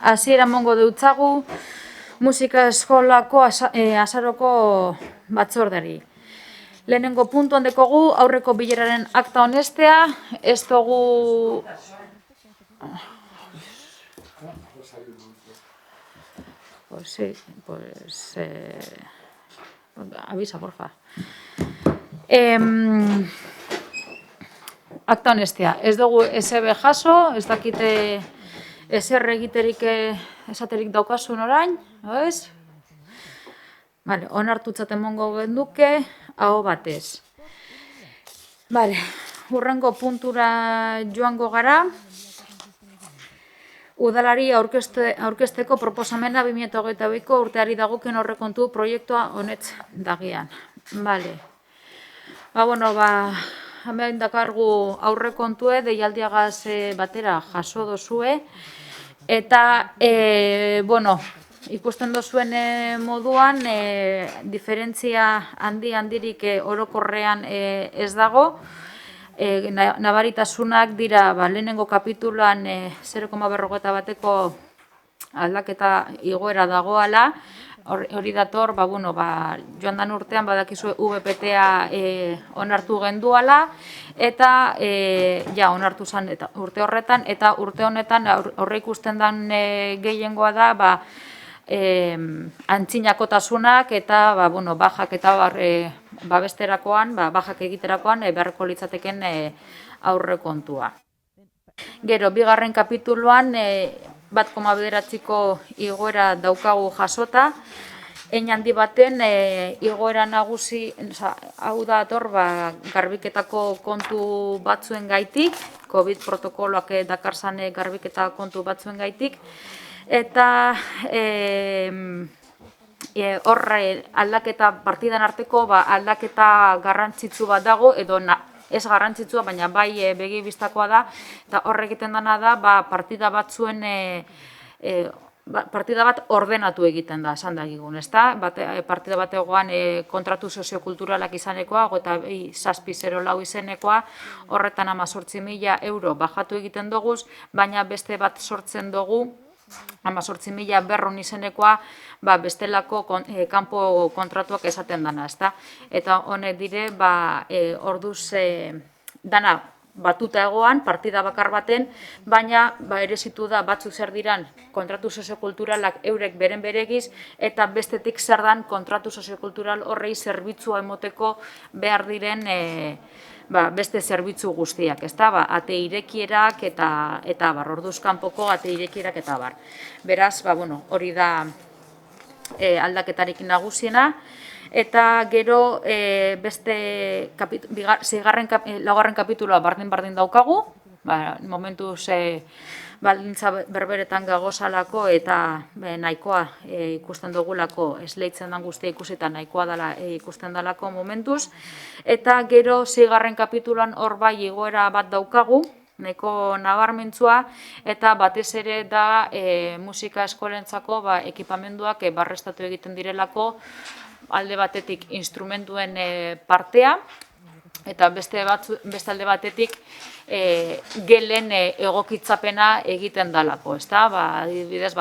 hasiera emango deutzagu musika eskolako azaroko batzordari. Lehenengo puntuan dekogu aurreko bileraren akta honestea, ez dugu... Avisa, porfa. Akta honestea, ez dugu SB jaso, ez dakite ezer egiterik esaterik daukasun orain, ez? Vale, onartutzat emongo genduke, hau batez. Vale, hurrengo puntura joango gara. Udalari aurkezteko proposamena 2022ko urteari dagoken aurrekontu proiektua honetz dagian. Vale. Hemen dakargu aurrekontue deialdiagaz batera jaso dozue. Eta, ikusten dozuen moduan, diferentzia handirik orokorrean ez dago. Nabaritasunak dira lehenengo kapituloan 0,41ko aldaketa igoera dagoala. Hori dator, joan dan urtean badakizue VPTA onartu genduala, eta onartu zen urte horretan, eta urte honetan aurre ikusten den gehiengoa da antzinakotasunak eta bajak eta babesterakoan, bajak egiterakoan beharreko litzateken aurrekontua. Gero, bigarren kapituluan 1,9ko igoera daukagu jasota, hein handi baten igoera nagusi, hau da ator, garbiketako kontu batzuen gaitik, COVID protokoloak dakarzan garbiketa kontu batzuen gaitik, eta horre aldaketa partidan arteko aldaketa garrantzitsu bat dago, edo ez garrantzitsua, baina bai begi bistakoa da, eta horre egiten dena da partida batzuen partida bat ordenatu egiten da, esan dagigun, ezta? Partida bategoan kontratu soziokulturalak izanekoa, eta 704 izenekoa, horretan 18.000 euro bajatu egiten dugu, baina beste bat sortzen dugu, 18.000 berrun izenekoa, bestelako kanpo kontratuak esaten dana, ezta? Eta honek dire, orduz dana batuta egoan, partida bakar baten, baina erezitu da batzu zer diran kontratu soziokulturalak eurek beren beregiz, eta bestetik zer dan kontratu soziokultural horrei zerbitzua emoteko behar diren beste zerbitzu guztiak, ezta? Ate irekierak eta orduz kanpoko ate irekierak eta bar. Beraz, hori da aldaketarik nagusiena. Eta gero beste laugarren kapituloa bardin daukagu, momentuz baldintza berberetan gagozalako eta nahikoa ikusten dugulako, esleitzen den guztia ikusita nahikoa dela ikusten dalako momentuz. Eta gero 6. kapituloan hor igoera bat daukagu, nahiko nabarmentzua, eta batez ere da musika eskolentzako ekipamenduak barrestatu egiten direlako, alde batetik instrumentuen partea, eta beste alde batetik gelen egokitzapena egiten dalako, ezta? Adibidez,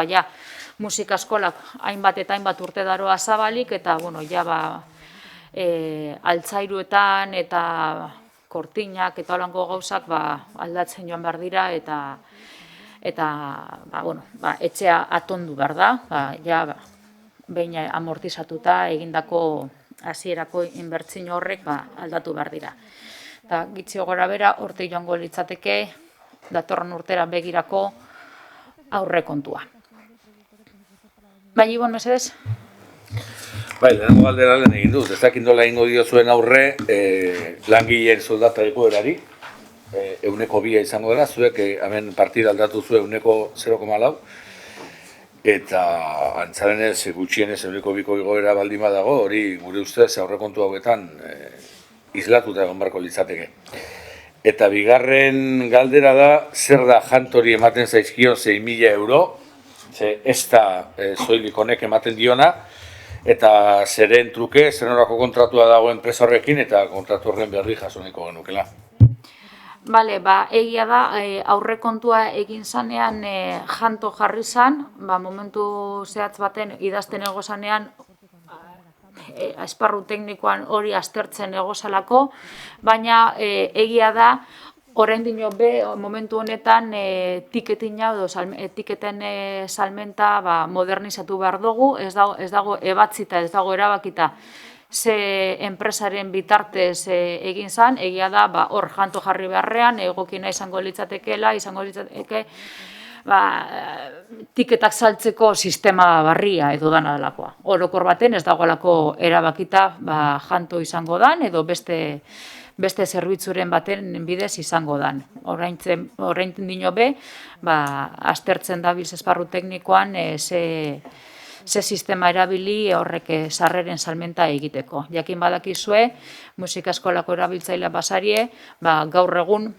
musika eskolak hainbat eta hainbat urte daroa zabalik, eta, altzairuetan eta kortinak eta holango gauzak aldatzen joan behar dira, eta etxea atondu behar da, behin amortizatuta egindako hasierako inbertsio horrek aldatu behar dira. Eta gitxio gora bera, hortik joango litzateke datorren urtera begirako aurrekontua. Bai, Ibon, mesedez? Bai, lehenengo galdera lehen egin dut, ez dakit nola egingo diozuen aurre langileen soldatako erari, 2 izango dela, zuek hemen partida aldatu zuen 0,4, eta antzarenez gutxienez 2 igoera baldin badago, hori gure ustez aurrekontu hauetan islatuta egon barko litzateke. Eta bigarren galdera da, zer da jantori ematen zaizkion 6.000 euro, ez da soilik honek ematen diona, eta zeren truke, zer norako kontratua dago enpresa horrekin, eta kontratu horren berri jasoneko genukela. Bale, egia da, aurrekontua egin zanean janto jarri zan, momentu zehatz baten idazten egozanean esparru teknikoan hori aztertzen egozalako, baina egia da, oraindik momentu honetan etiketen salmenta modernizatu behar dugu, ez dago ebatzita, ez dago erabakita ze enpresaren bitartez egin zan, egia da, hor janto jarri beharrean, egokina izango litzatekela, izango litzateke, tiketak saltzeko sistema barria edo dana delakoa. Orokor baten ez dagoelako erabakita janto izango dan, edo beste zerbitzuren baten bidez izango dan. Orain dino aztertzen dabilz esparru teknikoan ze sistema erabili horrek sarreren salmenta egiteko. Jakin badakizue, musika eskolako erabiltzailea basarie, gaur egun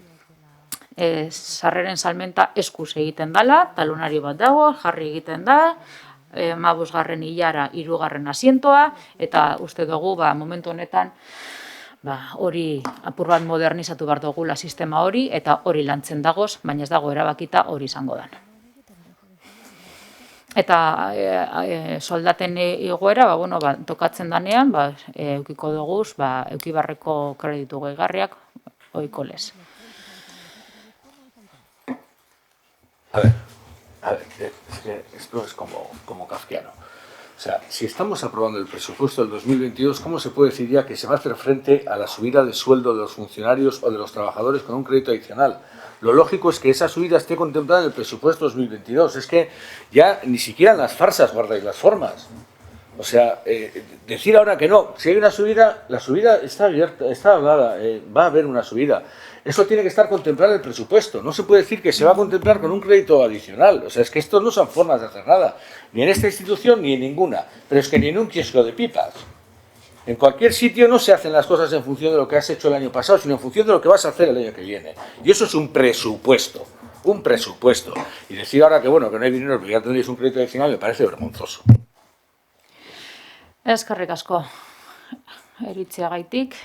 sarreren salmenta eskuz egiten dela, talonari bat dago, jarri egiten da, 15. ilara 3. asientoa, eta uste dugu momentu honetan hori apur bat modernizatu behar dugula sistema hori, eta hori lantzen dagoz, baina ez dago erabakita hori izango da. Eta soldaten igoera, tokatzen danean, eukiko duguz, eukibarreko kreditu gehigarriak ohiko lez. A ver, esto es como kafkiano. O sea, si estamos aprobando el presupuesto del 2022, ¿cómo se puede decir ya que se va a hacer frente a la subida de sueldo de los funcionarios o de los trabajadores con un crédito adicional? Lo lógico es que esa subida esté contemplada en el presupuesto 2022. Es que ya ni siquiera en las farsas guardáis las formas. O sea, decir ahora que no, si hay una subida, la subida está abierta, está hablada, va a haber una subida. Eso tiene que estar contemplado en el presupuesto. No se puede decir que se va a contemplar con un crédito adicional. O sea, es que estos no son formas de hacer nada. Ni en esta institución ni en ninguna. Pero es que ni en un kiosco de pipas. En cualquier sitio no se hacen las cosas en función de lo que has hecho el año pasado, sino en función de lo que vas a hacer el año que viene. Y eso es un presupuesto. Un presupuesto. Y decir ahora que bueno, que no hay dinero porque ya tendréis un crédito adicional me parece vergonzoso. Eskerrik asko eritziagaitik.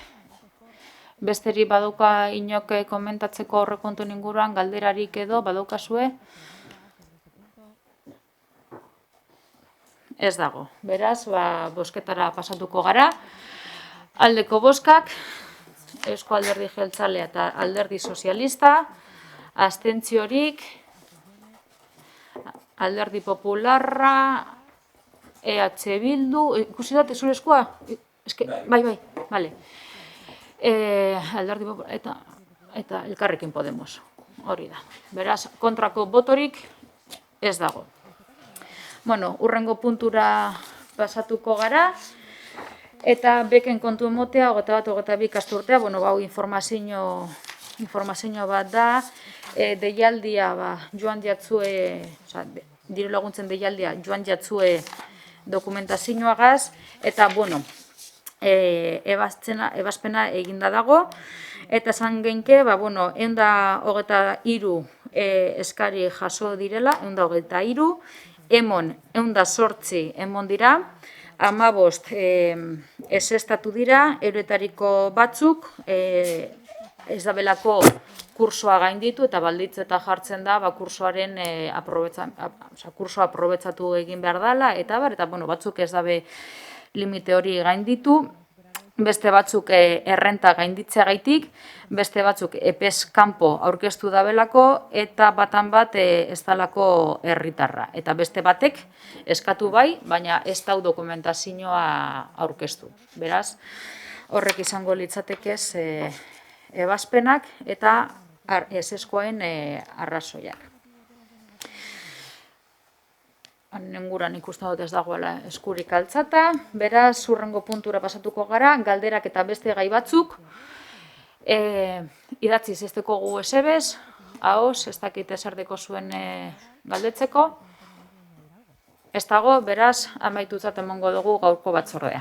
Besterik badauka inoke komentatzeko aurrekontu inguruan galderarik edo badaukazue? Ez dago. Beraz, bozketara pasatuko gara. Aldeko bozkak, Eusko Alderdi Jeltzalea eta Alderdi Sozialista, abstentziorik, Alderdi Popularra, EH Bildu, ikusi dut zure eskua? Bai, bale. Alderdi Popularra eta Elkarrekin Podemos, hori da. Beraz, kontrako botorik ez dago. Bueno, urrengo puntura pasatuko gara, eta beken kontu emotea, 21-22 ikasturtea, hau informazio bat da, deialdia joan jatzue, diru laguntzen deialdia joan jatzue dokumentazioagaz, eta, ebazpena eginda dago, eta esan genke, 123 eskari jaso direla, 123, emon 108 emon dira, 15 ezeztatu dira, euroetariko batzuk ez da belako kursoa gainditu eta balditzetan jartzen da kursoaren kursoa aprobetsatu egin behar dela, eta batzuk ez dabe limite hori gainditu, beste batzuk errenta gainditzeagaitik, beste batzuk epez kanpo aurkeztu dabelako, eta batan bat ez dalako herritarra. Eta beste batek eskatu bai, baina ez dau dokumentazioa aurkeztu. Beraz, horrek izango litzatekez ebazpenak eta ezeskoen arrazoiak. Nenguran ikusten dut ez dagoela eskurik altzata, beraz, hurrengo puntura pasatuko gara, galderak eta beste gai batzuk, idatziz ez deko gu esebez, ahoz, ez dakit ezerdeko zuen galdetzeko, ez dago, beraz, amaitutzat emongo dugu gaurko batzordea.